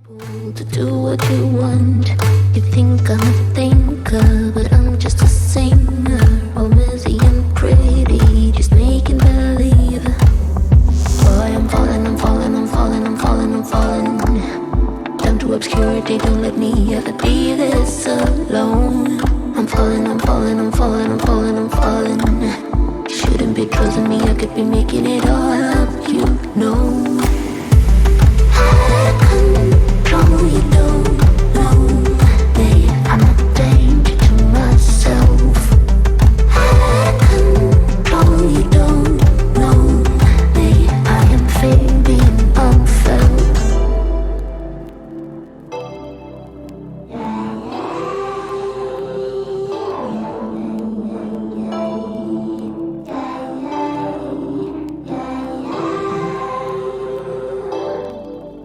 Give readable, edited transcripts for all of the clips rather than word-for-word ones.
To do what you want. You think I'm a thinker, but I'm just a singer. All busy and pretty, just making believe. Boy, I'm falling, I'm falling, I'm falling, I'm falling, I'm falling. Down to obscurity, don't let me ever be this alone. I'm falling, I'm falling, I'm falling, I'm falling, I'm falling. You shouldn't be trusting me, I could be making it all up, you know. Control, you don't know me. I'm a danger to myself. Control, you don't know me. I am fading unfelt.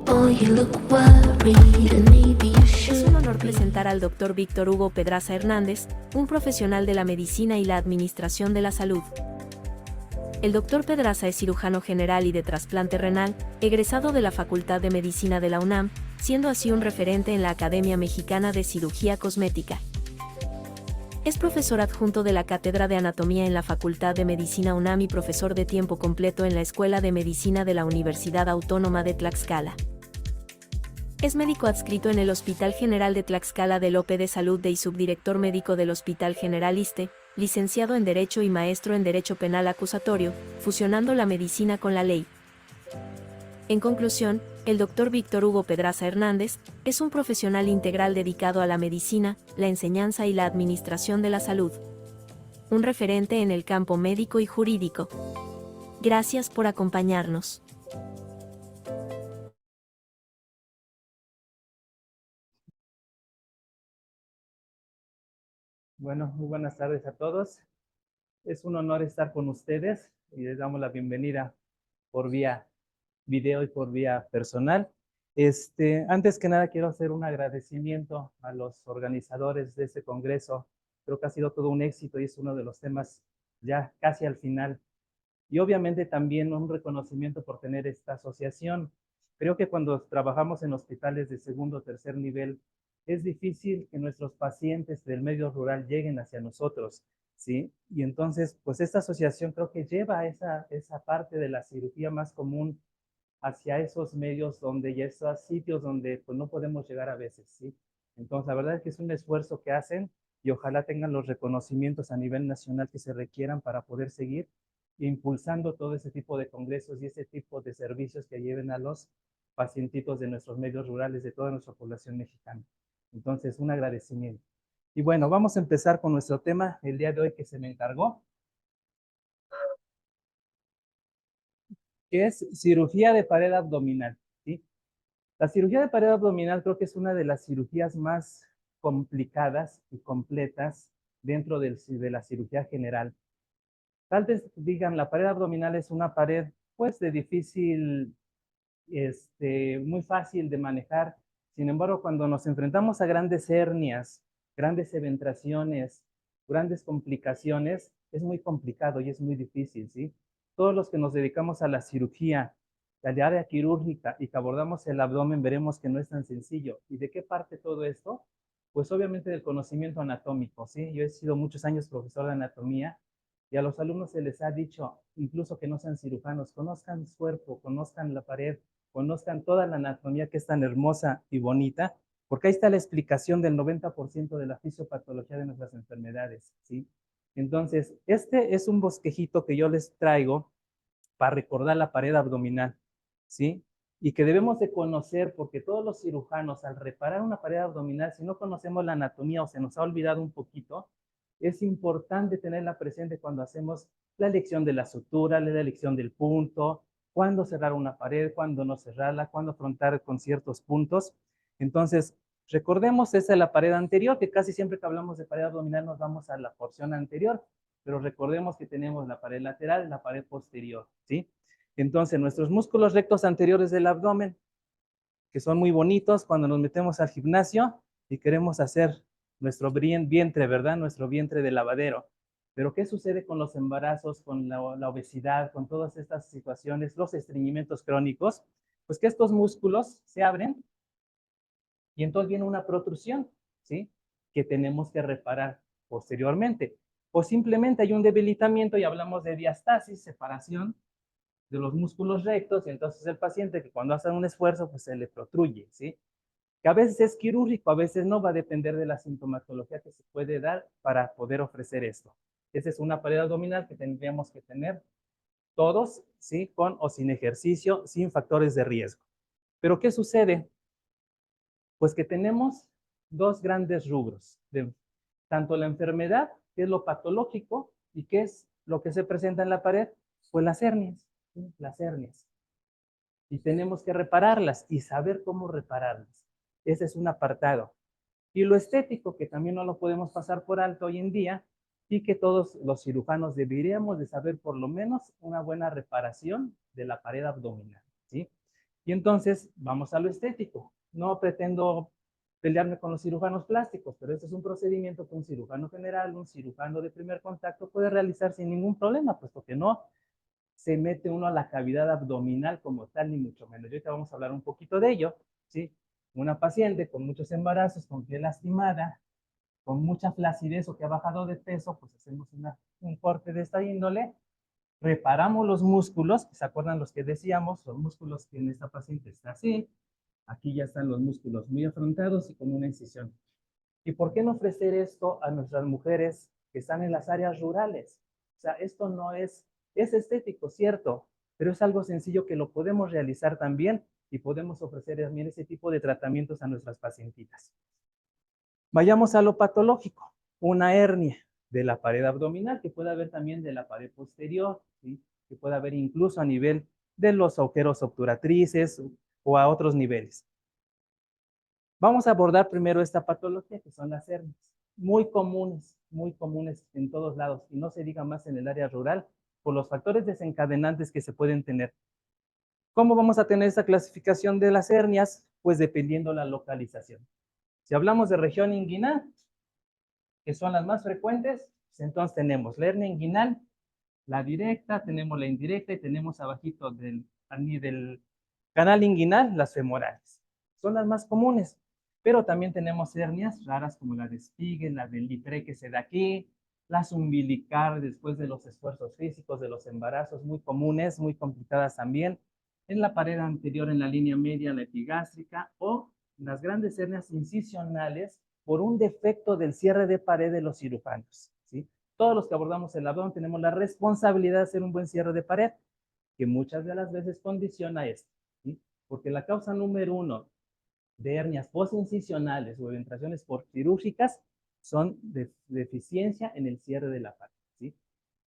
Oh, you look worried and maybe you should. Es un honor presentar al Dr. Víctor Hugo Pedraza Hernández, un profesional de la medicina y la administración de la salud. El Dr. Pedraza es cirujano general y de trasplante renal, egresado de la Facultad de Medicina de la UNAM, siendo así un referente en la Academia Mexicana de Cirugía Cosmética. Es profesor adjunto de la Cátedra de Anatomía en la Facultad de Medicina UNAM y profesor de tiempo completo en la Escuela de Medicina de la Universidad Autónoma de Tlaxcala. Es médico adscrito en el Hospital General de Tlaxcala del OP de Salud y subdirector médico del Hospital General ISSSTE, licenciado en Derecho y maestro en Derecho Penal Acusatorio, fusionando la medicina con la ley. En conclusión, el Dr. Víctor Hugo Pedraza Hernández es un profesional integral dedicado a la medicina, la enseñanza y la administración de la salud. Un referente en el campo médico y jurídico. Gracias por acompañarnos. Bueno, muy buenas tardes a todos. Es un honor estar con ustedes y les damos la bienvenida por vía video y por vía personal. Antes que nada quiero hacer un agradecimiento a los organizadores de este congreso. Creo que ha sido todo un éxito y es uno de los temas ya casi al final. Y obviamente también un reconocimiento por tener esta asociación. Creo que cuando trabajamos en hospitales de segundo o tercer nivel, es difícil que nuestros pacientes del medio rural lleguen hacia nosotros, ¿sí? Y entonces, pues esta asociación creo que lleva esa parte de la cirugía más común hacia esos medios donde y esos sitios donde pues no podemos llegar a veces, ¿sí? Entonces, la verdad es que es un esfuerzo que hacen y ojalá tengan los reconocimientos a nivel nacional que se requieran para poder seguir impulsando todo ese tipo de congresos y ese tipo de servicios que lleven a los pacientitos de nuestros medios rurales, de toda nuestra población mexicana. Entonces, un agradecimiento. Y bueno, vamos a empezar con nuestro tema el día de hoy que se me encargó, que es cirugía de pared abdominal, ¿sí? La cirugía de pared abdominal creo que es una de las cirugías más complicadas y completas dentro de la cirugía general. Tal vez digan, la pared abdominal es una pared pues de difícil, muy fácil de manejar. Sin embargo, cuando nos enfrentamos a grandes hernias, grandes eventraciones, grandes complicaciones, es muy complicado y es muy difícil, ¿sí? Todos los que nos dedicamos a la cirugía, a la área quirúrgica y que abordamos el abdomen, veremos que no es tan sencillo. ¿Y de qué parte todo esto? Pues obviamente del conocimiento anatómico, ¿sí? Yo he sido muchos años profesor de anatomía y a los alumnos se les ha dicho, incluso que no sean cirujanos, conozcan su cuerpo, conozcan la pared, conozcan toda la anatomía que es tan hermosa y bonita, porque ahí está la explicación del 90% de la fisiopatología de nuestras enfermedades, ¿sí? Entonces, este es un bosquejito que yo les traigo para recordar la pared abdominal, ¿sí? Y que debemos de conocer, porque todos los cirujanos, al reparar una pared abdominal, si no conocemos la anatomía o se nos ha olvidado un poquito, es importante tenerla presente cuando hacemos la elección de la sutura, la elección del punto, cuándo cerrar una pared, cuándo no cerrarla, cuándo afrontar con ciertos puntos. Entonces, recordemos, esa es la pared anterior, que casi siempre que hablamos de pared abdominal nos vamos a la porción anterior, pero recordemos que tenemos la pared lateral y la pared posterior, ¿sí? Entonces, nuestros músculos rectos anteriores del abdomen, que son muy bonitos cuando nos metemos al gimnasio y queremos hacer nuestro vientre, ¿verdad? Nuestro vientre de lavadero. Pero ¿qué sucede con los embarazos, con la obesidad, con todas estas situaciones, los estreñimientos crónicos? Pues que estos músculos se abren Y entonces viene una protrusión, ¿sí? Que tenemos que reparar posteriormente. O simplemente hay un debilitamiento y hablamos de diastasis, separación de los músculos rectos, y entonces el paciente que cuando hace un esfuerzo, pues se le protruye, ¿sí? Que a veces es quirúrgico, a veces no, va a depender de la sintomatología que se puede dar para poder ofrecer esto. Esa es una pared abdominal que tendríamos que tener todos, ¿sí? Con o sin ejercicio, sin factores de riesgo. Pero ¿qué sucede? Pues que tenemos dos grandes rubros, tanto la enfermedad, que es lo patológico, y qué es lo que se presenta en la pared, pues las hernias, ¿sí? Las hernias. Y tenemos que repararlas y saber cómo repararlas. Ese es un apartado. Y lo estético, que también no lo podemos pasar por alto hoy en día, y que todos los cirujanos deberíamos de saber por lo menos una buena reparación de la pared abdominal, ¿sí? Y entonces vamos a lo estético. No pretendo pelearme con los cirujanos plásticos, pero este es un procedimiento que un cirujano general, un cirujano de primer contacto puede realizar sin ningún problema, puesto que no se mete uno a la cavidad abdominal como tal, ni mucho menos. Y ahorita vamos a hablar un poquito de ello, ¿sí? Una paciente con muchos embarazos, con piel lastimada, con mucha flacidez o que ha bajado de peso, pues hacemos un corte de esta índole, reparamos los músculos, ¿se acuerdan los que decíamos? Los músculos que en esta paciente está así, aquí ya están los músculos muy afrontados y con una incisión. ¿Y por qué no ofrecer esto a nuestras mujeres que están en las áreas rurales? O sea, esto no es estético, cierto, pero es algo sencillo que lo podemos realizar también y podemos ofrecer también ese tipo de tratamientos a nuestras pacientitas. Vayamos a lo patológico, una hernia de la pared abdominal, que puede haber también de la pared posterior, ¿sí? Que puede haber incluso a nivel de los agujeros obturatrices o a otros niveles. Vamos a abordar primero esta patología, que son las hernias, muy comunes en todos lados, y no se diga más en el área rural, por los factores desencadenantes que se pueden tener. ¿Cómo vamos a tener esta clasificación de las hernias? Pues dependiendo la localización. Si hablamos de región inguinal, que son las más frecuentes, pues entonces tenemos la hernia inguinal, la directa, tenemos la indirecta y tenemos abajito del canal inguinal las femorales. Son las más comunes, pero también tenemos hernias raras como la de Spiegel, la del Litre que se da aquí, las umbilicales después de los esfuerzos físicos, de los embarazos, muy comunes, muy complicadas también, en la pared anterior, en la línea media, la epigástrica, o las grandes hernias incisionales por un defecto del cierre de pared de los cirujanos, ¿sí? Todos los que abordamos el abdomen tenemos la responsabilidad de hacer un buen cierre de pared, que muchas de las veces condiciona esto, ¿sí? Porque la causa número uno de hernias postincisionales o eventraciones por quirúrgicas son de deficiencia en el cierre de la pared, ¿sí?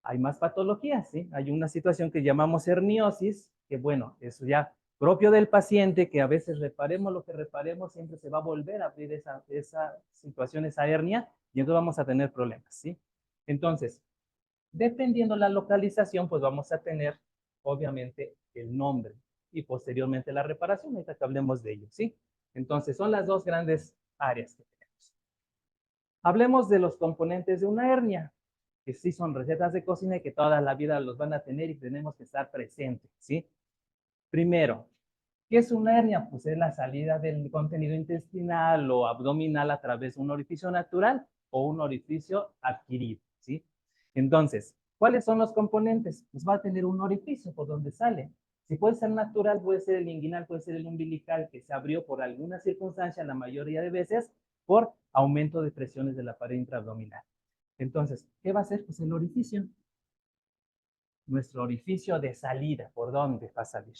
Hay más patologías, ¿sí? Hay una situación que llamamos herniosis, que bueno, eso ya propio del paciente, que a veces reparemos lo que reparemos, siempre se va a volver a abrir esa situación, esa hernia, y entonces vamos a tener problemas, ¿sí? Entonces, dependiendo la localización, pues vamos a tener, obviamente, el nombre y posteriormente la reparación, ahorita que hablemos de ello, ¿sí? Entonces, son las dos grandes áreas que tenemos. Hablemos de los componentes de una hernia, que sí son recetas de cocina y que toda la vida los van a tener y tenemos que estar presentes, ¿sí? Primero, ¿qué es una hernia? Pues es la salida del contenido intestinal o abdominal a través de un orificio natural o un orificio adquirido, ¿sí? Entonces, ¿cuáles son los componentes? Pues va a tener un orificio por donde sale. Si puede ser natural, puede ser el inguinal, puede ser el umbilical, que se abrió por alguna circunstancia, la mayoría de veces, por aumento de presiones de la pared intraabdominal. Entonces, ¿qué va a ser? Pues el orificio. Nuestro orificio de salida, ¿por dónde va a salir?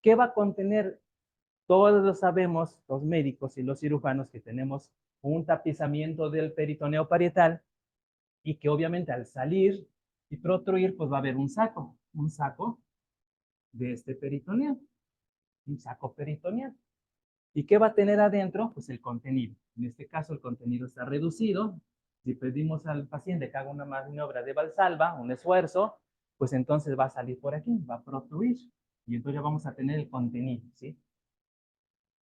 ¿Qué va a contener? Todos lo sabemos, los médicos y los cirujanos, que tenemos un tapizamiento del peritoneo parietal y que obviamente al salir y protruir, pues va a haber un saco de este peritoneo, un saco peritoneal. ¿Y qué va a tener adentro? Pues el contenido. En este caso el contenido está reducido. Si pedimos al paciente que haga una maniobra de Valsalva, un esfuerzo, pues entonces va a salir por aquí, va a protruir. Y entonces ya vamos a tener el contenido, ¿sí?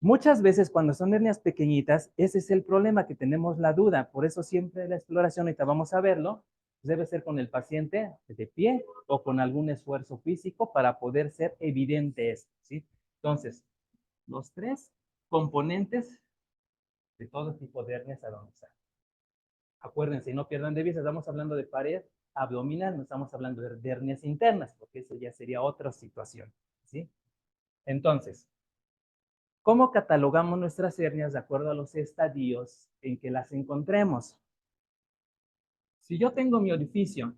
Muchas veces cuando son hernias pequeñitas, ese es el problema, que tenemos la duda. Por eso siempre la exploración, ahorita vamos a verlo, debe ser con el paciente de pie o con algún esfuerzo físico para poder ser evidente esto, ¿sí? Entonces, los tres componentes de todo tipo de hernias abdominales. Acuérdense, no pierdan de vista, estamos hablando de pared abdominal, no estamos hablando de hernias internas, porque eso ya sería otra situación, ¿sí? Entonces, ¿cómo catalogamos nuestras hernias de acuerdo a los estadios en que las encontremos? Si yo tengo mi orificio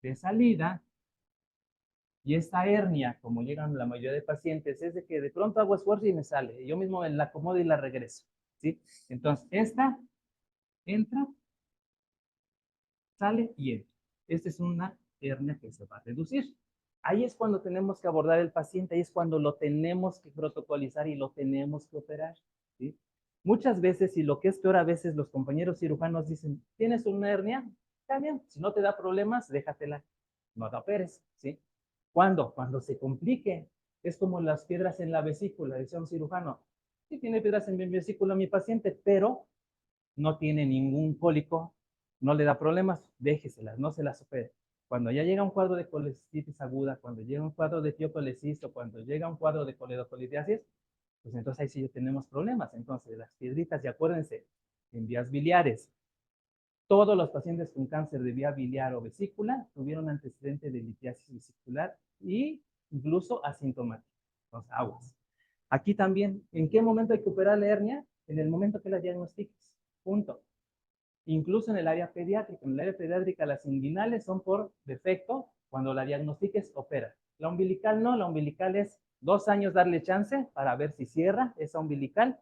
de salida y esta hernia, como llegan la mayoría de pacientes, es de que de pronto hago esfuerzo y me sale, y yo mismo la acomodo y la regreso, ¿sí? Entonces, esta entra, sale y entra. Esta es una hernia que se va a reducir. Ahí es cuando tenemos que abordar el paciente, ahí es cuando lo tenemos que protocolizar y lo tenemos que operar, ¿sí? Muchas veces, y lo que es peor, a veces los compañeros cirujanos dicen, ¿tienes una hernia? Está bien, si no te da problemas, déjatela, no la operes, ¿sí? ¿Cuándo? Cuando se complique. Es como las piedras en la vesícula, decía un cirujano, sí tiene piedras en mi vesícula mi paciente, pero no tiene ningún cólico, no le da problemas, déjeselas, no se las opere. Cuando ya llega un cuadro de colecitis aguda, cuando llega un cuadro de tiocolecisto, cuando llega un cuadro de coledocolitiasis, pues entonces ahí sí tenemos problemas. Entonces, las piedritas, y acuérdense, en vías biliares, todos los pacientes con cáncer de vía biliar o vesícula tuvieron antecedente de litiasis vesicular y incluso asintomático. Entonces, aguas. Aquí también, ¿en qué momento hay que operar la hernia? En el momento que la diagnostiques. Punto. Incluso en el área pediátrica. En el área pediátrica las inguinales son por defecto. Cuando la diagnostiques, opera. La umbilical no. La umbilical es 2 años darle chance para ver si cierra esa umbilical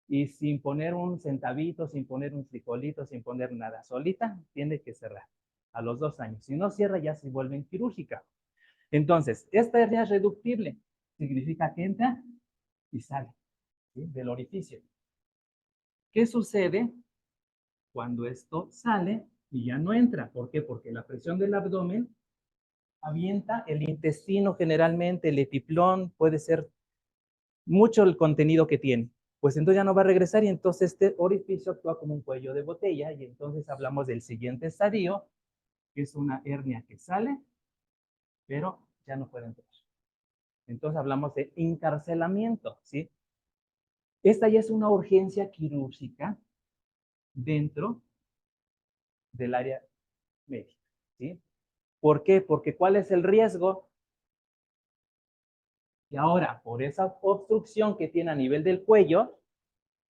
y sin poner un centavito, sin poner un fricolito, sin poner nada. Solita tiene que cerrar a los 2 años. Si no cierra, ya se vuelve quirúrgica. Entonces, esta hernia es reductible. Significa que entra y sale, ¿sí?, del orificio. ¿Qué sucede cuando esto sale y ya no entra? ¿Por qué? Porque la presión del abdomen avienta el intestino generalmente, el epiplón, puede ser mucho el contenido que tiene. Pues entonces ya no va a regresar y entonces este orificio actúa como un cuello de botella y entonces hablamos del siguiente estadio, que es una hernia que sale, pero ya no puede entrar. Entonces hablamos de encarcelamiento, ¿sí? Esta ya es una urgencia quirúrgica dentro del área médica, ¿sí? ¿Por qué? Porque ¿cuál es el riesgo? Que ahora, por esa obstrucción que tiene a nivel del cuello,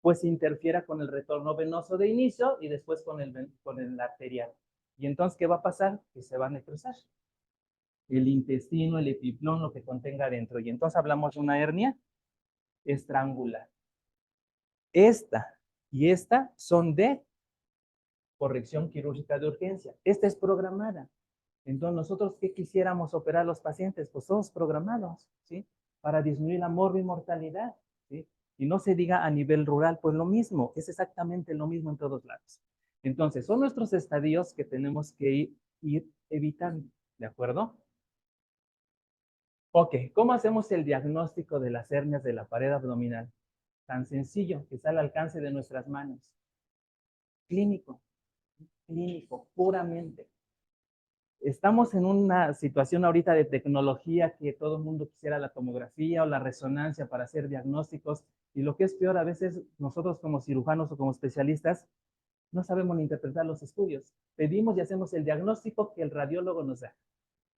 pues interfiera con el retorno venoso de inicio y después con el arterial. Y entonces, ¿qué va a pasar? Que se va a necrosar el intestino, el epiplón, lo que contenga dentro. Y entonces hablamos de una hernia estrangular. Esta y esta son de corrección quirúrgica de urgencia. Esta es programada. Entonces, nosotros, ¿qué quisiéramos operar a los pacientes? Pues todos programados, ¿sí? Para disminuir la morbimortalidad, ¿sí? Y no se diga a nivel rural, pues lo mismo, es exactamente lo mismo en todos lados. Entonces, son nuestros estadios que tenemos que ir evitando, ¿de acuerdo? Ok, ¿cómo hacemos el diagnóstico de las hernias de la pared abdominal? Tan sencillo, que está al alcance de nuestras manos. Clínico, clínico, puramente. Estamos en una situación ahorita de tecnología que todo el mundo quisiera la tomografía o la resonancia para hacer diagnósticos, y lo que es peor, a veces nosotros como cirujanos o como especialistas no sabemos ni interpretar los estudios. Pedimos y hacemos el diagnóstico que el radiólogo nos da,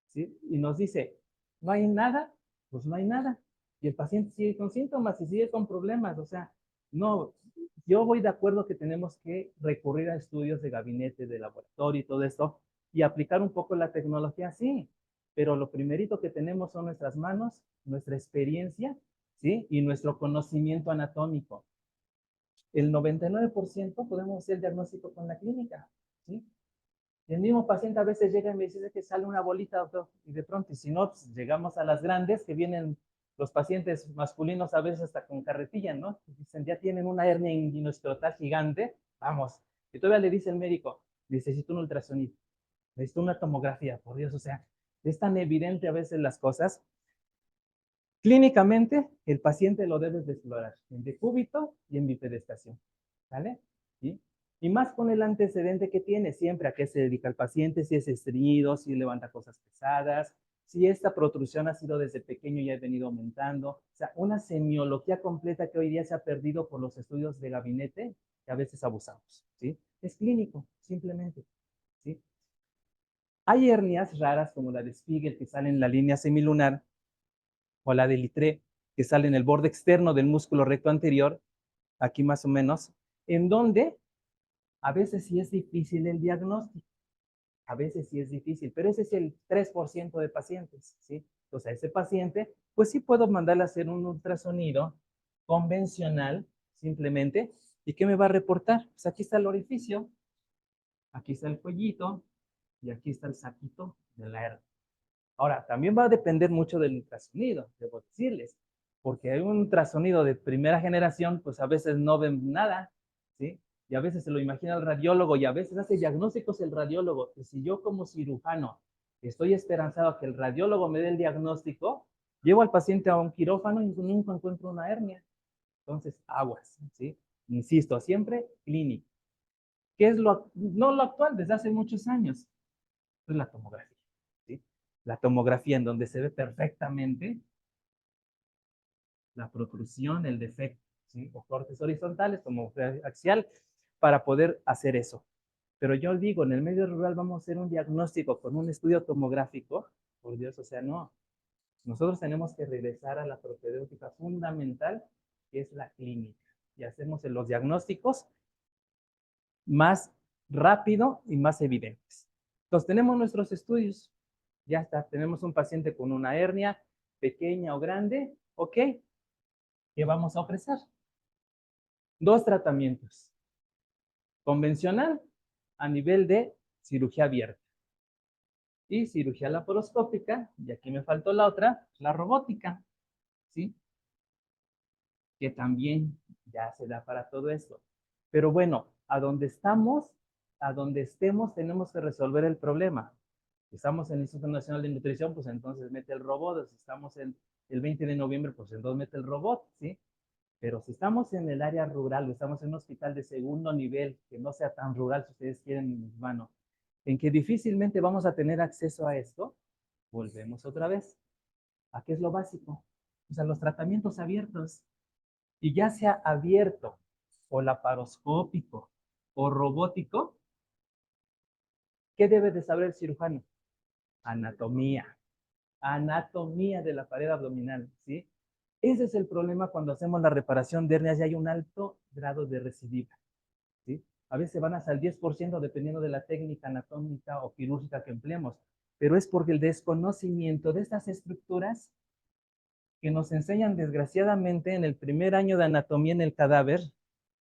¿sí? Y nos dice, no hay nada, pues no hay nada. Y el paciente sigue con síntomas y sigue con problemas. O sea, no, yo voy de acuerdo que tenemos que recurrir a estudios de gabinete, de laboratorio y todo esto, y aplicar un poco la tecnología, sí. Pero lo primerito que tenemos son nuestras manos, nuestra experiencia, ¿sí? Y nuestro conocimiento anatómico. El 99% podemos hacer el diagnóstico con la clínica, ¿sí? Y el mismo paciente a veces llega y me dice que sale una bolita, doctor, y de pronto, y si no, pues llegamos a las grandes, que vienen los pacientes masculinos a veces hasta con carretilla, ¿no? Dicen, ya tienen una hernia inguinoescrotal gigante, vamos. Y todavía le dice el médico, necesito un ultrasonido, necesito una tomografía, por Dios, o sea, es tan evidente a veces las cosas. Clínicamente, el paciente lo debes de explorar en decúbito y en bipedestación, ¿vale? ¿Sí? Y más con el antecedente que tiene siempre, a qué se dedica el paciente, si es estreñido, si levanta cosas pesadas, si esta protrusión ha sido desde pequeño y ha venido aumentando. O sea, una semiología completa que hoy día se ha perdido por los estudios de gabinete que a veces abusamos, ¿sí? Es clínico, simplemente, ¿sí? Hay hernias raras como la de Spiegel que sale en la línea semilunar o la de Littré que sale en el borde externo del músculo recto anterior, aquí más o menos, en donde a veces sí es difícil el diagnóstico. A veces sí es difícil, pero ese es el 3% de pacientes, ¿sí? Entonces, a ese paciente, pues sí puedo mandarle a hacer un ultrasonido convencional, simplemente. ¿Y qué me va a reportar? Pues aquí está el orificio, aquí está el cuellito y aquí está el saquito de la hernia. Ahora, también va a depender mucho del ultrasonido, debo decirles, porque hay un ultrasonido de primera generación, pues a veces no ven nada, ¿sí? Y a veces se lo imagina el radiólogo y a veces hace diagnósticos el radiólogo. Y si yo como cirujano estoy esperanzado a que el radiólogo me dé el diagnóstico, llevo al paciente a un quirófano y nunca encuentro una hernia. Entonces, aguas, ¿sí? Insisto, siempre clínico. ¿Qué es no lo actual, desde hace muchos años? Es la tomografía, ¿sí? La tomografía en donde se ve perfectamente la protrusión, el defecto, ¿sí? O cortes horizontales, tomografía axial, para poder hacer eso. Pero yo digo, en el medio rural vamos a hacer un diagnóstico con un estudio tomográfico, por Dios, o sea, no. Nosotros tenemos que regresar a la propedéutica fundamental, que es la clínica, y hacemos los diagnósticos más rápido y más evidentes. Entonces, tenemos nuestros estudios, ya está, tenemos un paciente con una hernia pequeña o grande, ¿ok? ¿Qué vamos a ofrecer? Dos tratamientos. Convencional a nivel de cirugía abierta y cirugía laparoscópica, y aquí me faltó la otra, la robótica, ¿sí? Que también ya se da para todo esto. Pero bueno, a donde estamos, a donde estemos, tenemos que resolver el problema. Si estamos en el Instituto Nacional de Nutrición, pues entonces mete el robot. Si estamos en el 20 de noviembre, pues entonces mete el robot, ¿sí? Pero si estamos en el área rural o estamos en un hospital de segundo nivel, que no sea tan rural, si ustedes quieren, hermano, en que difícilmente vamos a tener acceso a esto, volvemos otra vez. ¿A qué es lo básico? O sea, los tratamientos abiertos. Y ya sea abierto o laparoscópico o robótico, ¿qué debe de saber el cirujano? Anatomía. Anatomía de la pared abdominal, ¿sí? Ese es el problema cuando hacemos la reparación de hernias y hay un alto grado de recidiva, ¿sí? A veces van hasta el 10% dependiendo de la técnica anatómica o quirúrgica que empleemos, pero es porque el desconocimiento de estas estructuras que nos enseñan desgraciadamente en el primer año de anatomía en el cadáver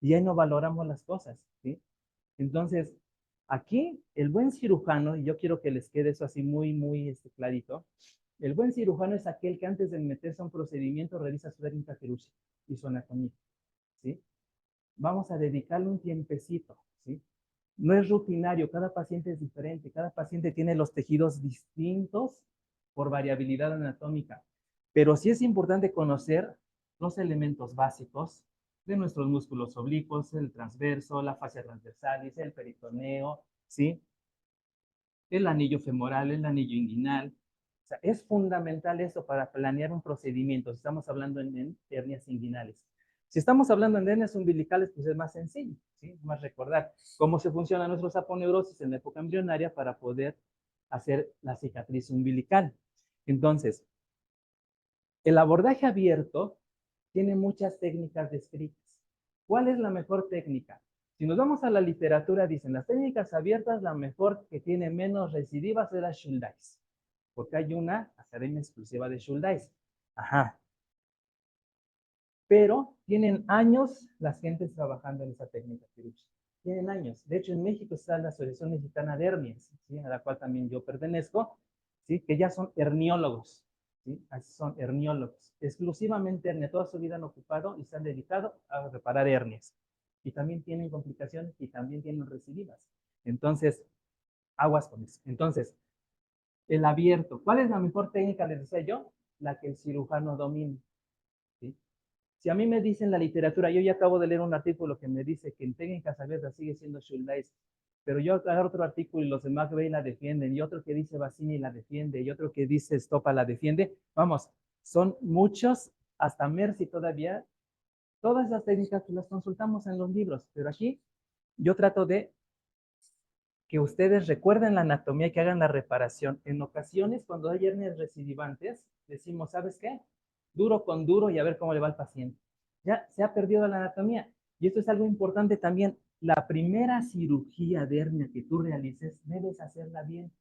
y ahí no valoramos las cosas, ¿sí? Entonces, aquí el buen cirujano, y yo quiero que les quede eso así muy clarito, el buen cirujano es aquel que antes de meterse a un procedimiento revisa su técnica quirúrgica y su anatomía, ¿sí? Vamos a dedicarle un tiempecito, ¿sí? No es rutinario, cada paciente es diferente, cada paciente tiene los tejidos distintos por variabilidad anatómica, pero sí es importante conocer los elementos básicos de nuestros músculos oblicuos, el transverso, la fascia transversalis, el peritoneo, ¿sí? El anillo femoral, el anillo inguinal. O sea, es fundamental eso para planear un procedimiento. Si estamos hablando en hernias inguinales. Si estamos hablando en hernias umbilicales, pues es más sencillo, ¿sí? Más recordar cómo se funciona nuestro saponeurosis en la época embrionaria para poder hacer la cicatriz umbilical. Entonces, el abordaje abierto tiene muchas técnicas descritas. ¿Cuál es la mejor técnica? Si nos vamos a la literatura, dicen las técnicas abiertas, la mejor que tiene menos recidivas es la Schuldeis, porque hay una academia exclusiva de Schuldeis. Ajá. Pero tienen años las gentes trabajando en esa técnica quirúrgica. Tienen años. De hecho, en México está la Asociación Mexicana de Hernias, ¿sí? A la cual también yo pertenezco, ¿sí? Que ya son herniólogos, ¿sí? Así son herniólogos. Exclusivamente hernia, toda su vida han ocupado y se han dedicado a reparar hernias. Y también tienen complicaciones y también tienen recidivas. Entonces, aguas con eso. Entonces, el abierto. ¿Cuál es la mejor técnica, les decía yo? La que el cirujano domine, ¿sí? Si a mí me dicen la literatura, yo ya acabo de leer un artículo que me dice que en técnicas abiertas sigue siendo Schuldeis, pero yo agarro otro artículo y los de McVeigh la defienden, y otro que dice Bassini la defiende, y otro que dice Stoppa la defiende. Vamos, son muchos, hasta Mercy todavía. Todas las técnicas las consultamos en los libros, pero aquí yo trato de que ustedes recuerden la anatomía y que hagan la reparación. En ocasiones, cuando hay hernias recidivantes, decimos, ¿sabes qué? Duro con duro y a ver cómo le va al paciente. Ya se ha perdido la anatomía. Y esto es algo importante también. La primera cirugía de hernia que tú realices, debes hacerla bien,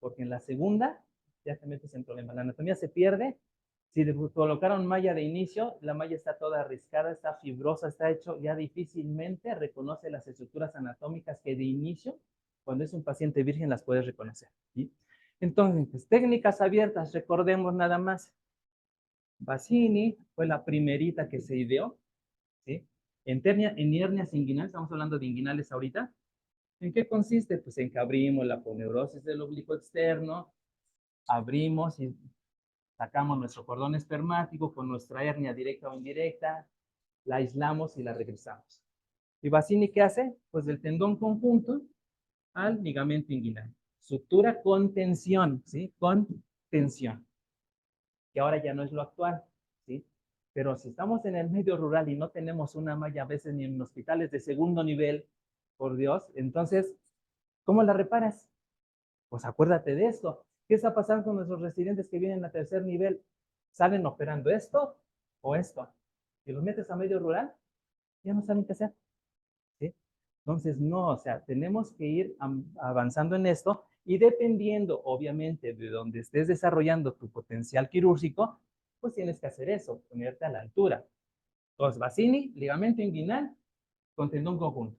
porque en la segunda ya te metes en problemas. La anatomía se pierde. Si le colocaron malla de inicio, la malla está toda arriscada, está fibrosa, está hecho, ya difícilmente reconoce las estructuras anatómicas que de inicio, cuando es un paciente virgen, las puedes reconocer. ¿Sí? Entonces, pues, técnicas abiertas, recordemos nada más. Bassini fue la primerita que se ideó, ¿sí? En hernias inguinales, estamos hablando de inguinales ahorita. ¿En qué consiste? Pues en que abrimos la aponeurosis del oblicuo externo, abrimos y sacamos nuestro cordón espermático con nuestra hernia directa o indirecta, la aislamos y la regresamos. ¿Y Bassini qué hace? Pues del tendón conjunto al ligamento inguinal. Sutura con tensión, ¿sí? Con tensión. Que ahora ya no es lo actual, ¿sí? Pero si estamos en el medio rural y no tenemos una malla a veces ni en hospitales de segundo nivel, por Dios, entonces, ¿cómo la reparas? Pues acuérdate de esto. ¿Qué está pasando con nuestros residentes que vienen a tercer nivel? ¿Salen operando esto o esto? Si los metes a medio rural, ya no saben qué hacer. ¿Sí? Entonces, no, o sea, tenemos que ir avanzando en esto y dependiendo, obviamente, de donde estés desarrollando tu potencial quirúrgico, pues tienes que hacer eso, ponerte a la altura. Entonces, Bassini, ligamento inguinal con tendón conjunto.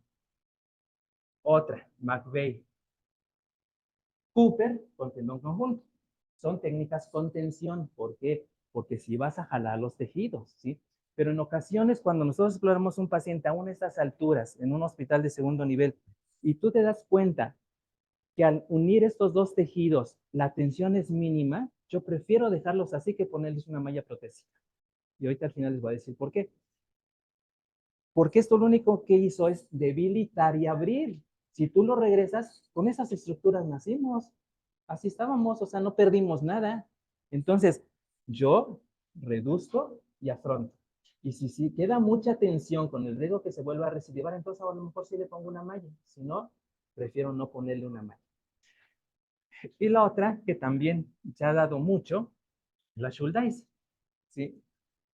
Otra, McVeigh, Cooper con tendón conjunto. Son técnicas con tensión. ¿Por qué? Porque si vas a jalar los tejidos, ¿sí? Pero en ocasiones, cuando nosotros exploramos un paciente aún a estas alturas, en un hospital de segundo nivel, y tú te das cuenta que al unir estos dos tejidos, la tensión es mínima, yo prefiero dejarlos así que ponerles una malla protésica. Y ahorita al final les voy a decir por qué. Porque esto lo único que hizo es debilitar y abrir. Si tú lo regresas, con esas estructuras nacimos. Así estábamos, o sea, no perdimos nada. Entonces, yo reduzco y afronto. Y si queda mucha tensión con el riesgo que se vuelva a recidivar, entonces a lo mejor sí le pongo una malla. Si no, prefiero no ponerle una malla. Y la otra, que también se ha dado mucho, la Schuldeis. ¿Sí?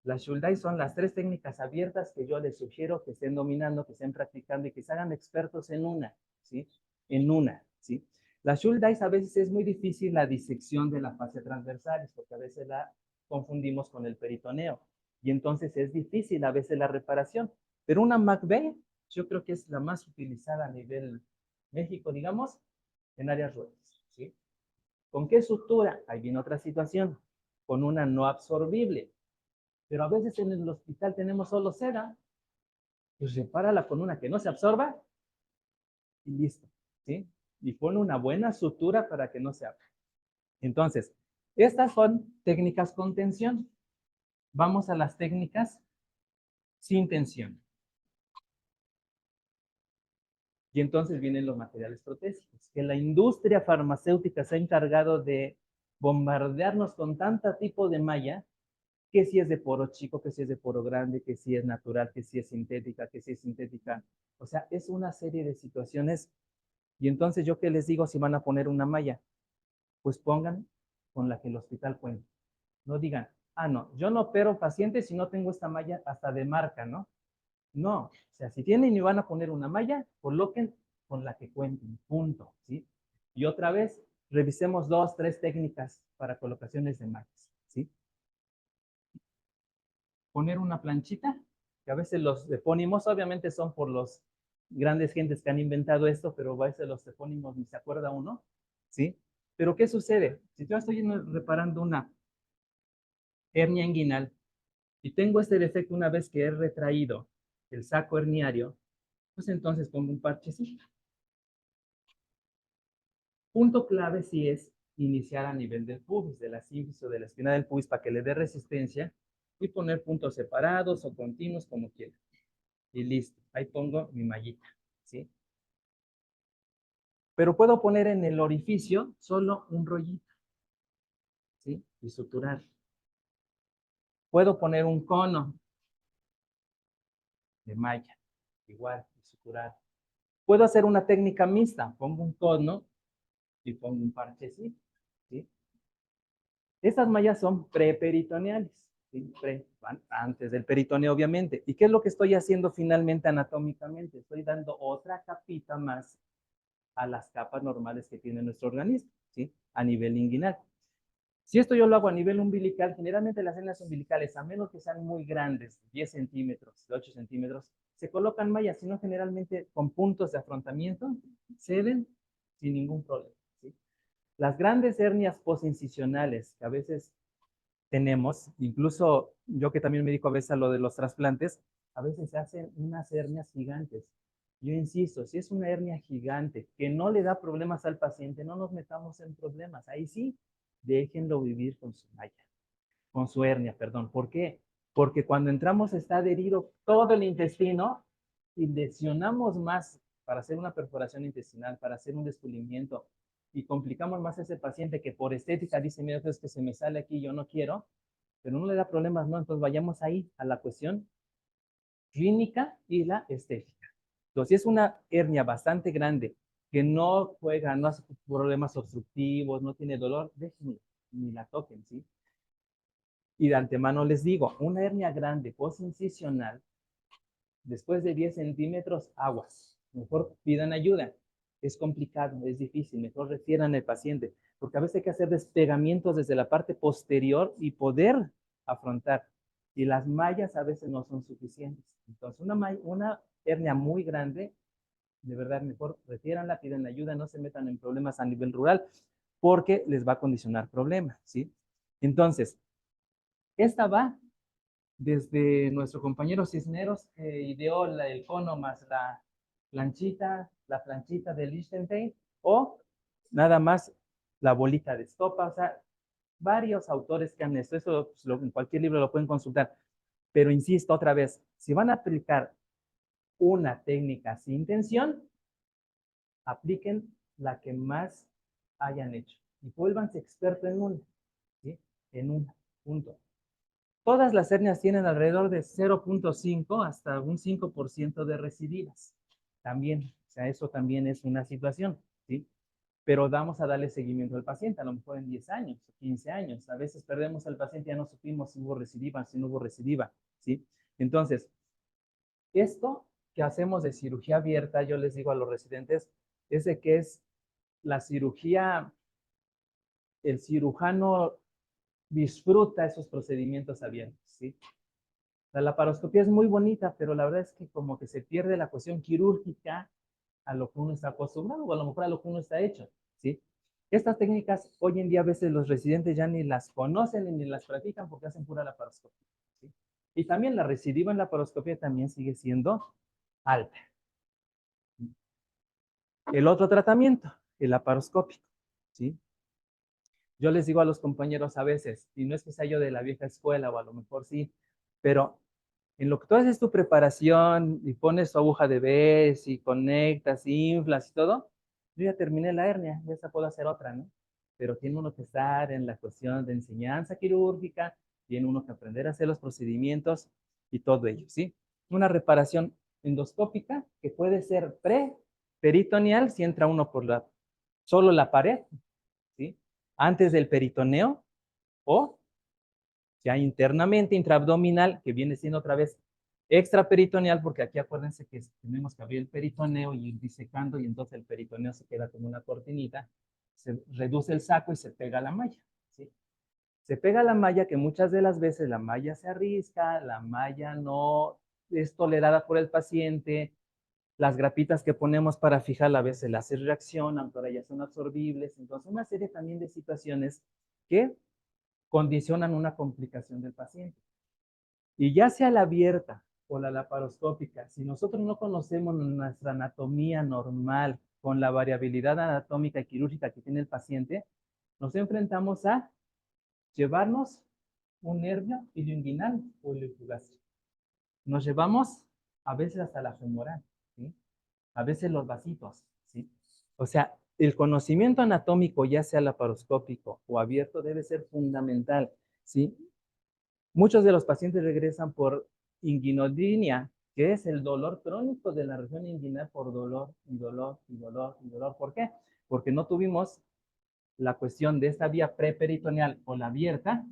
Las Schuldeis son las tres técnicas abiertas que yo les sugiero que estén dominando, que estén practicando y que se hagan expertos en una, ¿sí? En una, ¿sí? Las Schuldeis a veces es muy difícil la disección de la fascia transversalis, porque a veces la confundimos con el peritoneo. Y entonces es difícil a veces la reparación. Pero una McVeigh, yo creo que es la más utilizada a nivel México, digamos, en áreas rurales, ¿sí? ¿Con qué sutura? Ahí viene otra situación. Con una no absorbible. Pero a veces en el hospital tenemos solo seda, pues repárala con una que no se absorba y listo, ¿sí? Y pone una buena sutura para que no se abra. Entonces, estas son técnicas con tensión. Vamos a las técnicas sin tensión. Y entonces vienen los materiales protésicos, que la industria farmacéutica se ha encargado de bombardearnos con tanto tipo de malla, que si es de poro chico, que si es de poro grande, que si es natural, que si es sintética, que si es sintética. O sea, es una serie de situaciones. Y entonces, ¿yo qué les digo si van a poner una malla? Pues pongan con la que el hospital cuente. No digan, ah, no, yo no opero pacientes si no tengo esta malla hasta de marca, ¿no? No, o sea, si tienen y van a poner una malla, coloquen con la que cuenten, punto, ¿sí? Y otra vez, revisemos 2, 3 técnicas para colocaciones de mallas, ¿sí? Poner una planchita, que a veces los epónimos obviamente son por los grandes gentes que han inventado esto, pero a veces los epónimos ni se acuerda uno, ¿sí? Pero ¿qué sucede? Si yo estoy reparando una hernia inguinal y tengo este defecto una vez que he retraído el saco herniario, pues entonces pongo un parchecito. Punto clave sí es iniciar a nivel del pubis, de la sínfisis o de la espina del pubis para que le dé resistencia y poner puntos separados o continuos como quiera. Y listo, ahí pongo mi mallita, ¿sí? Pero puedo poner en el orificio solo un rollito, ¿sí? Y suturar. Puedo poner un cono de malla, igual, y suturar. Puedo hacer una técnica mixta, pongo un cono y pongo un parchecito, ¿sí? Estas mallas son preperitoneales, ¿sí? Van antes del peritoneo, obviamente. ¿Y qué es lo que estoy haciendo finalmente anatómicamente? Estoy dando otra capita más a las capas normales que tiene nuestro organismo, ¿sí? A nivel inguinal. Si esto yo lo hago a nivel umbilical, generalmente las hernias umbilicales, a menos que sean muy grandes, 10 centímetros, 8 centímetros, se colocan mallas, sino generalmente con puntos de afrontamiento, ceden sin ningún problema, ¿sí? Las grandes hernias postincisionales que a veces tenemos, incluso yo que también me dedico a veces a lo de los trasplantes, a veces se hacen unas hernias gigantes. Yo insisto, si es una hernia gigante que no le da problemas al paciente, no nos metamos en problemas. Ahí sí, déjenlo vivir con su malla, con su hernia, perdón. ¿Por qué? Porque cuando entramos está adherido todo el intestino y lesionamos más para hacer una perforación intestinal, para hacer un descubrimiento y complicamos más a ese paciente que por estética dice, mira, es que se me sale aquí, yo no quiero, pero no le da problemas, no. Entonces vayamos ahí a la cuestión clínica y la estética. Entonces, si es una hernia bastante grande que no juega, no hace problemas obstructivos, no tiene dolor, déjenme, ni la toquen, ¿sí? Y de antemano les digo, una hernia grande postincisional, después de 10 centímetros, aguas. Mejor pidan ayuda. Es complicado, es difícil, mejor refieran al paciente, porque a veces hay que hacer despegamientos desde la parte posterior y poder afrontar. Y las mallas a veces no son suficientes. Entonces, una hernia muy grande, de verdad, mejor refieranla, pidan ayuda, no se metan en problemas a nivel rural, porque les va a condicionar problemas, ¿sí? Entonces, esta va desde nuestro compañero Cisneros, que ideó el cono más la planchita de Lichtenstein, o nada más la bolita de estopa. O sea, varios autores que han hecho eso, pues, en cualquier libro lo pueden consultar. Pero insisto otra vez, si van a aplicar una técnica sin tensión, apliquen la que más hayan hecho y vuélvanse experto en una, ¿sí? En una, punto. Todas las hernias tienen alrededor de 0.5 hasta un 5% de recidivas. También, o sea, eso también es una situación, ¿sí? Pero vamos a darle seguimiento al paciente, a lo mejor en 10 años, 15 años. A veces perdemos al paciente, ya no supimos si hubo recidiva, si no hubo recidiva, ¿sí? Entonces, esto que hacemos de cirugía abierta, yo les digo a los residentes, es de que es la cirugía, el cirujano disfruta esos procedimientos abiertos, ¿sí? La laparoscopía es muy bonita, pero la verdad es que como que se pierde la cuestión quirúrgica a lo que uno está acostumbrado o a lo mejor a lo que uno está hecho, ¿sí? Estas técnicas hoy en día a veces los residentes ya ni las conocen ni las practican porque hacen pura laparoscopía, ¿sí? Y también la recidiva en laparoscopía también sigue siendo alta. El otro tratamiento, el laparoscópico, ¿sí? Yo les digo a los compañeros a veces, y no es que sea yo de la vieja escuela o a lo mejor sí, pero en lo que tú haces tu preparación y pones tu aguja de vez y conectas, inflas y todo, yo ya terminé la hernia, ya se puedo hacer otra, ¿no? Pero tiene uno que estar en la cuestión de enseñanza quirúrgica, tiene uno que aprender a hacer los procedimientos y todo ello, ¿sí? Una reparación endoscópica que puede ser peritoneal si entra uno por solo la pared, ¿sí? Antes del peritoneo o ya internamente intraabdominal, que viene siendo otra vez extraperitoneal, porque aquí acuérdense que tenemos que abrir el peritoneo y ir disecando, y entonces el peritoneo se queda como una cortinita, se reduce el saco y se pega la malla, ¿sí? Se pega la malla, que muchas de las veces la malla se arrisca, la malla no es tolerada por el paciente, las grapitas que ponemos para fijarla a veces las reaccionan, aunque ahora ya son absorbibles, entonces una serie también de situaciones que condicionan una complicación del paciente. Y ya sea la abierta o la laparoscópica, si nosotros no conocemos nuestra anatomía normal con la variabilidad anatómica y quirúrgica que tiene el paciente, nos enfrentamos a llevarnos un nervio ilioinguinal o iliofugástrico. Nos llevamos a veces hasta la femoral, ¿sí? A veces los vasitos, ¿sí? O sea, el conocimiento anatómico, ya sea laparoscópico o abierto, debe ser fundamental, ¿sí? Muchos de los pacientes regresan por inguinodinia, que es el dolor crónico de la región inguinal por dolor y dolor y dolor y dolor. ¿Por qué? Porque no tuvimos la cuestión de esta vía preperitoneal o la abierta,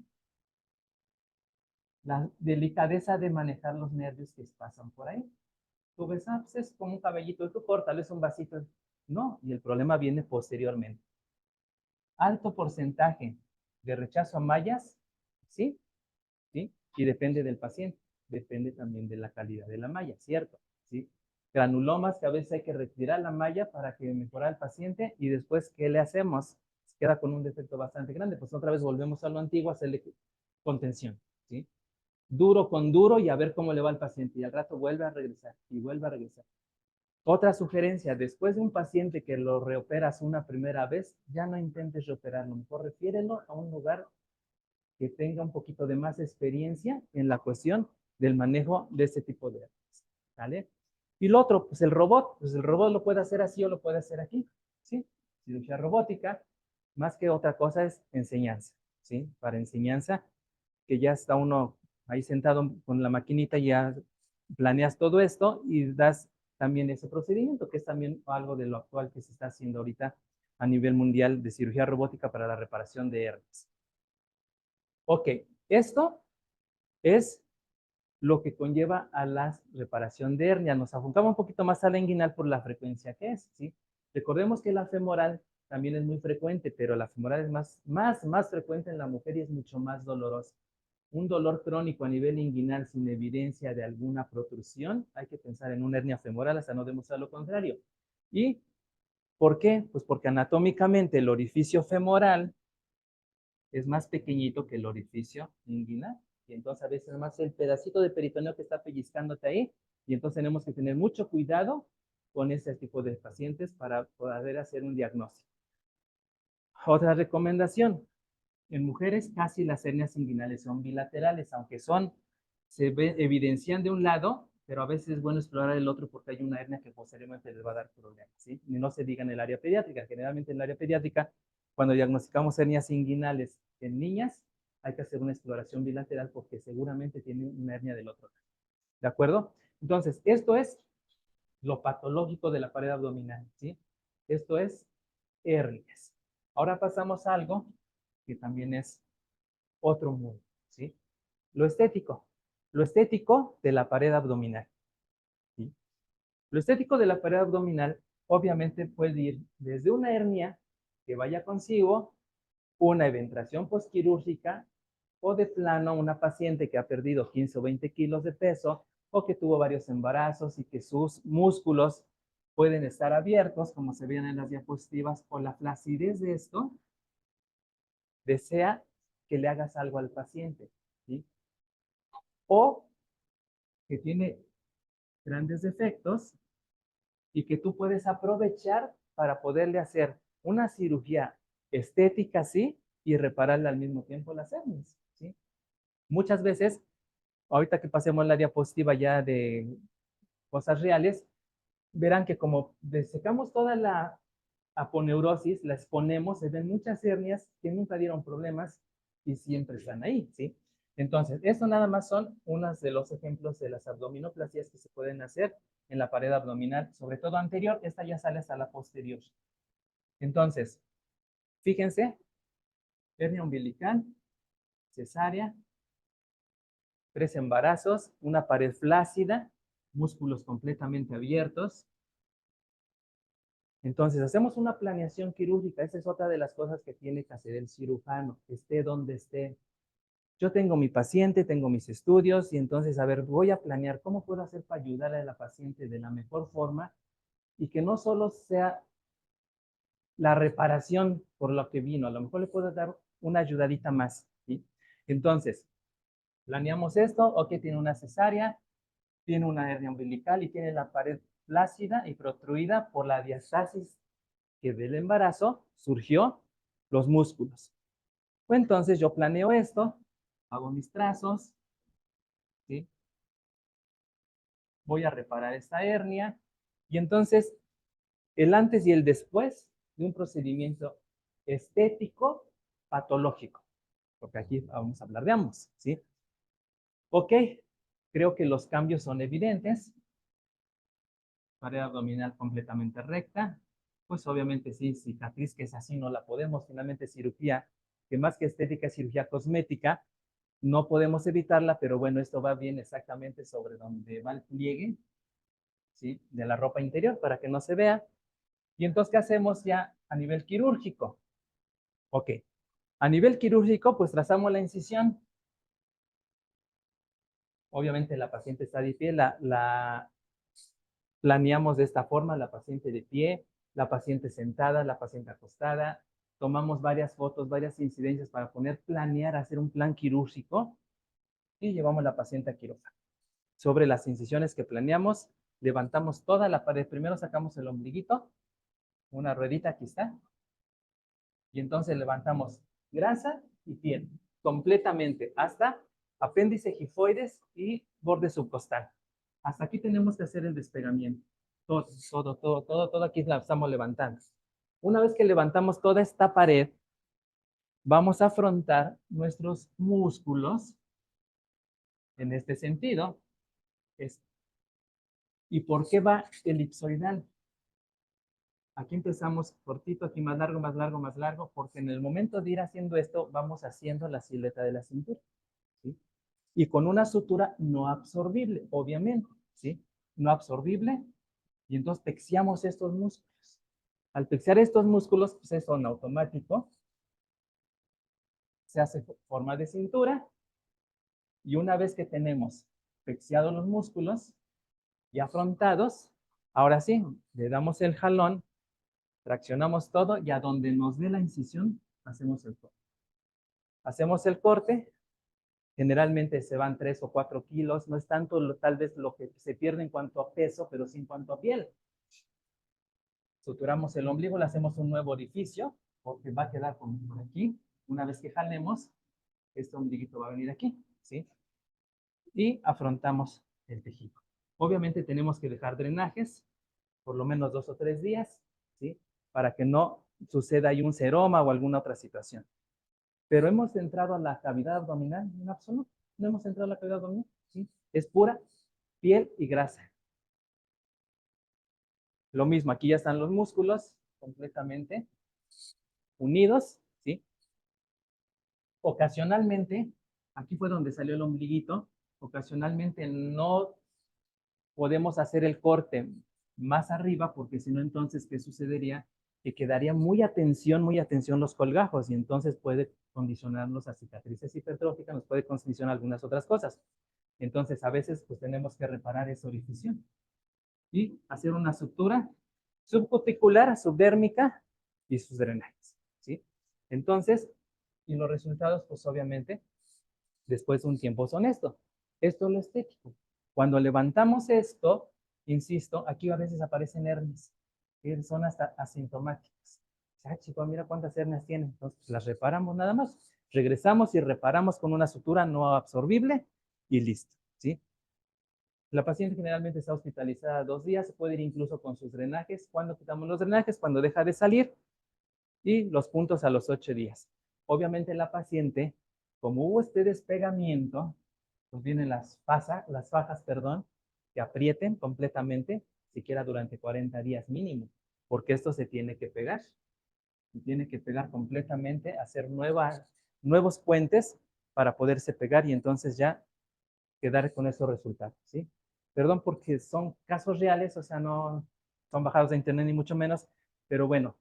la delicadeza de manejar los nervios que pasan por ahí. Tú ves, pues es como un cabellito, tú córtales un vasito. No, y el problema viene posteriormente. Alto porcentaje de rechazo a mallas, ¿sí? ¿Sí? Y depende del paciente, depende también de la calidad de la malla, ¿cierto? ¿Sí? Granulomas que a veces hay que retirar la malla para que mejore el paciente y después, ¿qué le hacemos? Se queda con un defecto bastante grande, pues otra vez volvemos a lo antiguo, a hacerle contención, ¿sí? Duro con duro y a ver cómo le va al paciente y al rato vuelve a regresar y vuelve a regresar. Otra sugerencia, después de un paciente que lo reoperas una primera vez, ya no intentes reoperarlo, mejor refiérelo a un lugar que tenga un poquito de más experiencia en la cuestión del manejo de este tipo de hernias, ¿vale? Y lo otro, pues el robot lo puede hacer así o lo puede hacer aquí, ¿sí? Cirugía robótica, más que otra cosa es enseñanza, ¿sí? Para enseñanza, que ya está uno ahí sentado con la maquinita y ya planeas todo esto y das también ese procedimiento, que es también algo de lo actual que se está haciendo ahorita a nivel mundial de cirugía robótica para la reparación de hernias. Ok, esto es lo que conlleva a la reparación de hernia. Nos apuntamos un poquito más a la inguinal por la frecuencia que es, ¿sí? Recordemos que la femoral también es muy frecuente, pero la femoral es más frecuente en la mujer y es mucho más dolorosa. Un dolor crónico a nivel inguinal sin evidencia de alguna protrusión, hay que pensar en una hernia femoral hasta no demostrar lo contrario. ¿Y por qué? Pues porque anatómicamente el orificio femoral es más pequeñito que el orificio inguinal. Y entonces a veces más el pedacito de peritoneo que está pellizcándote ahí. Y entonces tenemos que tener mucho cuidado con ese tipo de pacientes para poder hacer un diagnóstico. Otra recomendación. En mujeres casi las hernias inguinales son bilaterales, aunque se evidencian de un lado, pero a veces es bueno explorar el otro porque hay una hernia que posteriormente les va a dar problemas, ¿sí? Y no se diga en el área pediátrica. Generalmente en el área pediátrica, cuando diagnosticamos hernias inguinales en niñas, hay que hacer una exploración bilateral porque seguramente tienen una hernia del otro lado. ¿De acuerdo? Entonces, esto es lo patológico de la pared abdominal, ¿sí? Esto es hernias. Ahora pasamos a algo que también es otro mundo, ¿sí? Lo estético. Lo estético de la pared abdominal, ¿sí? Lo estético de la pared abdominal obviamente puede ir desde una hernia que vaya consigo, una eventración postquirúrgica o de plano una paciente que ha perdido 15 o 20 kilos de peso o que tuvo varios embarazos y que sus músculos pueden estar abiertos, como se ven en las diapositivas, o la flacidez de esto desea que le hagas algo al paciente, ¿sí? O que tiene grandes defectos y que tú puedes aprovechar para poderle hacer una cirugía estética, ¿sí? Y repararle al mismo tiempo las hernias, ¿sí? Muchas veces, ahorita que pasemos la diapositiva ya de cosas reales, verán que como desecamos toda la aponeurosis, la exponemos, se ven muchas hernias que nunca dieron problemas y siempre están ahí, ¿sí? Entonces, esto nada más son unos de los ejemplos de las abdominoplastías que se pueden hacer en la pared abdominal, sobre todo anterior, esta ya sale hasta la posterior. Entonces, fíjense, hernia umbilical, cesárea, 3 embarazos, una pared flácida, músculos completamente abiertos. Entonces, hacemos una planeación quirúrgica. Esa es otra de las cosas que tiene que hacer el cirujano, esté donde esté. Yo tengo mi paciente, tengo mis estudios y entonces, a ver, voy a planear cómo puedo hacer para ayudar a la paciente de la mejor forma y que no solo sea la reparación por lo que vino, a lo mejor le puedo dar una ayudadita más, ¿sí? Entonces, planeamos esto, ok, tiene una cesárea, tiene una hernia umbilical y tiene la pared flácida y protruida por la diastasis que del embarazo surgió los músculos. Pues entonces yo planeo esto, hago mis trazos, ¿sí? Voy a reparar esta hernia y entonces el antes y el después de un procedimiento estético patológico, porque aquí vamos a hablar de ambos, ¿sí? Ok, creo que los cambios son evidentes. Pared abdominal completamente recta, pues obviamente sí, cicatriz que es así, no la podemos, finalmente cirugía, que más que estética es cirugía cosmética, no podemos evitarla, pero bueno, esto va bien exactamente sobre donde va el pliegue, ¿sí? De la ropa interior para que no se vea. Y entonces, ¿qué hacemos ya a nivel quirúrgico? Ok, a nivel quirúrgico, pues trazamos la incisión. Obviamente la paciente está de pie, la planeamos de esta forma, la paciente de pie, la paciente sentada, la paciente acostada. Tomamos varias fotos, varias incidencias para planear, hacer un plan quirúrgico y llevamos la paciente a quirófano. Sobre las incisiones que planeamos, levantamos toda la pared. Primero sacamos el ombliguito, una ruedita, aquí está. Y entonces levantamos grasa y piel completamente hasta apéndice gifoides y borde subcostal. Hasta aquí tenemos que hacer el despegamiento. Todo aquí la estamos levantando. Una vez que levantamos toda esta pared, vamos a afrontar nuestros músculos en este sentido. ¿Y por qué va elipsoidal? Aquí empezamos cortito, aquí más largo, más largo, más largo, porque en el momento de ir haciendo esto, vamos haciendo la silueta de la cintura, ¿sí? Y con una sutura no absorbible, obviamente, ¿sí? No absorbible, y entonces pexiamos estos músculos. Al pexiar estos músculos, pues eso en automático se hace forma de cintura, y una vez que tenemos pexiados los músculos y afrontados, ahora sí, le damos el jalón, traccionamos todo y a donde nos dé la incisión, hacemos el corte. Hacemos el corte, generalmente se van 3 o 4 kilos, no es tanto tal vez lo que se pierde en cuanto a peso, pero sí en cuanto a piel. Suturamos el ombligo, le hacemos un nuevo orificio, porque va a quedar por aquí. Una vez que jalemos, este ombliguito va a venir aquí, ¿sí? Y afrontamos el tejido. Obviamente tenemos que dejar drenajes, por lo menos 2 o 3 días, ¿sí? Para que no suceda ahí un seroma o alguna otra situación. Pero hemos entrado a la cavidad abdominal en absoluto. No hemos entrado a la cavidad abdominal, ¿sí? Es pura piel y grasa. Lo mismo, aquí ya están los músculos completamente unidos, ¿sí? Ocasionalmente, aquí fue donde salió el ombliguito, ocasionalmente no podemos hacer el corte más arriba, porque si no, entonces, ¿qué sucedería? Que quedaría muy atención los colgajos, y entonces puede condicionarnos a cicatrices hipertróficas, nos puede condicionar algunas otras cosas. Entonces, a veces, pues tenemos que reparar ese orificio y hacer una sutura subcuticular, subdérmica y sus drenajes, ¿sí? Entonces, y los resultados, pues obviamente, después de un tiempo son esto. Esto es lo estético. Cuando levantamos esto, insisto, aquí a veces aparecen hernias, que son hasta asintomáticas. Ah, chico, mira cuántas hernias tiene. Entonces, las reparamos nada más. Regresamos y reparamos con una sutura no absorbible y listo, ¿sí? La paciente generalmente está hospitalizada 2 días, se puede ir incluso con sus drenajes. ¿Cuándo quitamos los drenajes? Cuando deja de salir, y los puntos a los 8 días. Obviamente la paciente, como hubo este despegamiento, pues vienen las fajas, que aprieten completamente, siquiera durante 40 días mínimo, porque esto se tiene que pegar. Se tiene que pegar completamente, hacer nuevos puentes para poderse pegar y entonces ya quedar con esos resultados, ¿sí? Perdón porque son casos reales, o sea, no son bajados de internet ni mucho menos, pero bueno,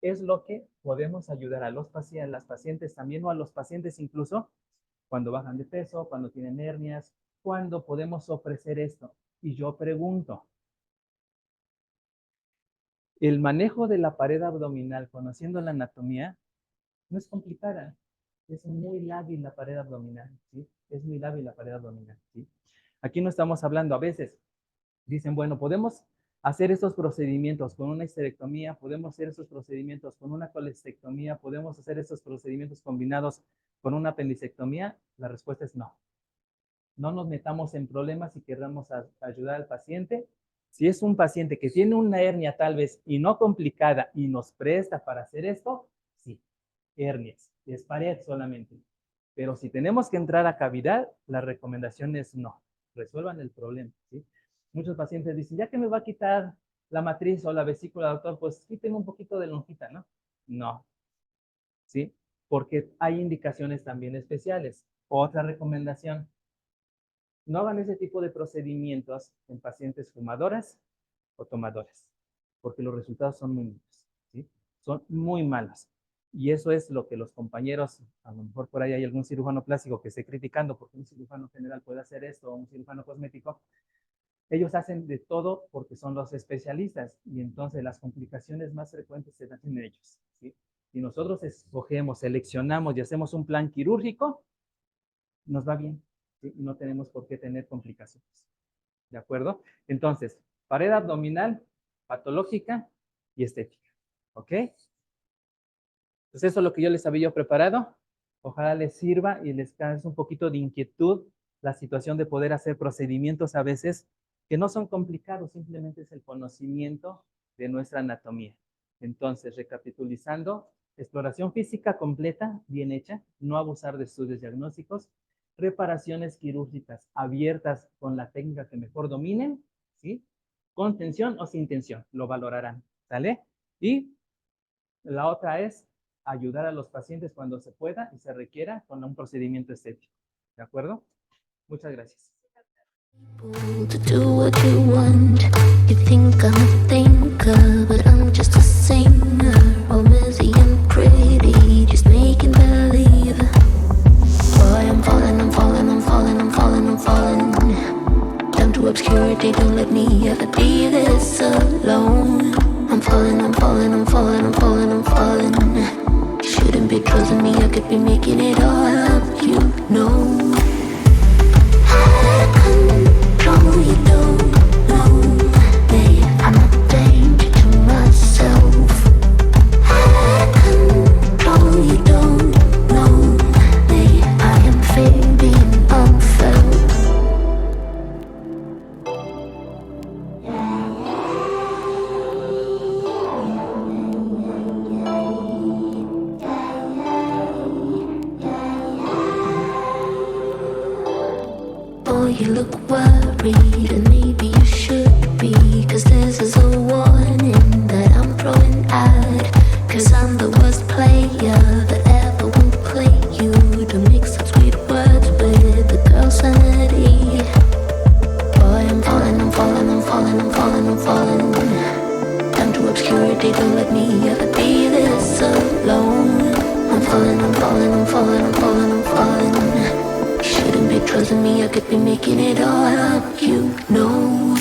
es lo que podemos ayudar a las pacientes también, o a los pacientes incluso, cuando bajan de peso, cuando tienen hernias, cuando podemos ofrecer esto. Y yo pregunto, el manejo de la pared abdominal, conociendo la anatomía, no es complicada. Es muy lábil la pared abdominal, ¿sí? Es muy lábil la pared abdominal, ¿sí? Aquí no estamos hablando, a veces dicen, bueno, podemos hacer estos procedimientos con una histerectomía, podemos hacer estos procedimientos con una colestectomía, podemos hacer estos procedimientos combinados con una apendicectomía. La respuesta es no. No nos metamos en problemas si queremos ayudar al paciente. Si es un paciente que tiene una hernia tal vez y no complicada y nos presta para hacer esto, sí, hernias, es pared solamente. Pero si tenemos que entrar a cavidad, la recomendación es no, resuelvan el problema, ¿sí? Muchos pacientes dicen, ya que me va a quitar la matriz o la vesícula, doctor, pues quiten un poquito de lonjita, ¿no? No, ¿sí? Porque hay indicaciones también especiales. Otra recomendación, no hagan ese tipo de procedimientos en pacientes fumadoras o tomadoras, porque los resultados son muy malos, ¿sí? Son muy malos. Y eso es lo que los compañeros, a lo mejor por ahí hay algún cirujano plástico que esté criticando porque un cirujano general puede hacer esto o un cirujano cosmético. Ellos hacen de todo porque son los especialistas y entonces las complicaciones más frecuentes se dan en ellos, ¿sí? Si nosotros escogemos, seleccionamos y hacemos un plan quirúrgico, nos va bien, ¿sí? Y no tenemos por qué tener complicaciones. ¿De acuerdo? Entonces, pared abdominal, patológica y estética. ¿Ok? Pues eso es lo que yo les había preparado. Ojalá les sirva y les cause un poquito de inquietud la situación de poder hacer procedimientos a veces que no son complicados, simplemente es el conocimiento de nuestra anatomía. Entonces, recapitulizando, exploración física completa, bien hecha, no abusar de estudios diagnósticos, reparaciones quirúrgicas abiertas con la técnica que mejor dominen, ¿sí? Con tensión o sin tensión, lo valorarán, ¿sale? Y la otra es ayudar a los pacientes cuando se pueda y se requiera con un procedimiento estético, ¿de acuerdo? Muchas gracias. To do what you want. You think I'm a thinker, but I'm just a singer. All busy and pretty, just making believe. Boy, I'm falling, I'm falling, I'm falling, I'm falling, I'm falling. Down to obscurity, don't let me ever be this alone. I'm falling, I'm falling, I'm falling, I'm falling, I'm falling. You shouldn't be trusting me, I could be making it all up, you know. You don't know me, I'm a danger to myself. I control, you don't know me, I am fading unfelt. Oh, you look worried, and maybe you should be, 'cause this is a warning that I'm throwing out. 'Cause I'm the worst player that ever will play you, to mix up sweet words with the girl's sanity. Boy, I'm falling, I'm falling, I'm falling, I'm falling, I'm falling. Down to obscurity, don't let me ever be this alone. I'm falling, I'm falling, I'm falling, I'm falling, I'm falling. Shouldn't be trusting me, I could be making it all up, you know.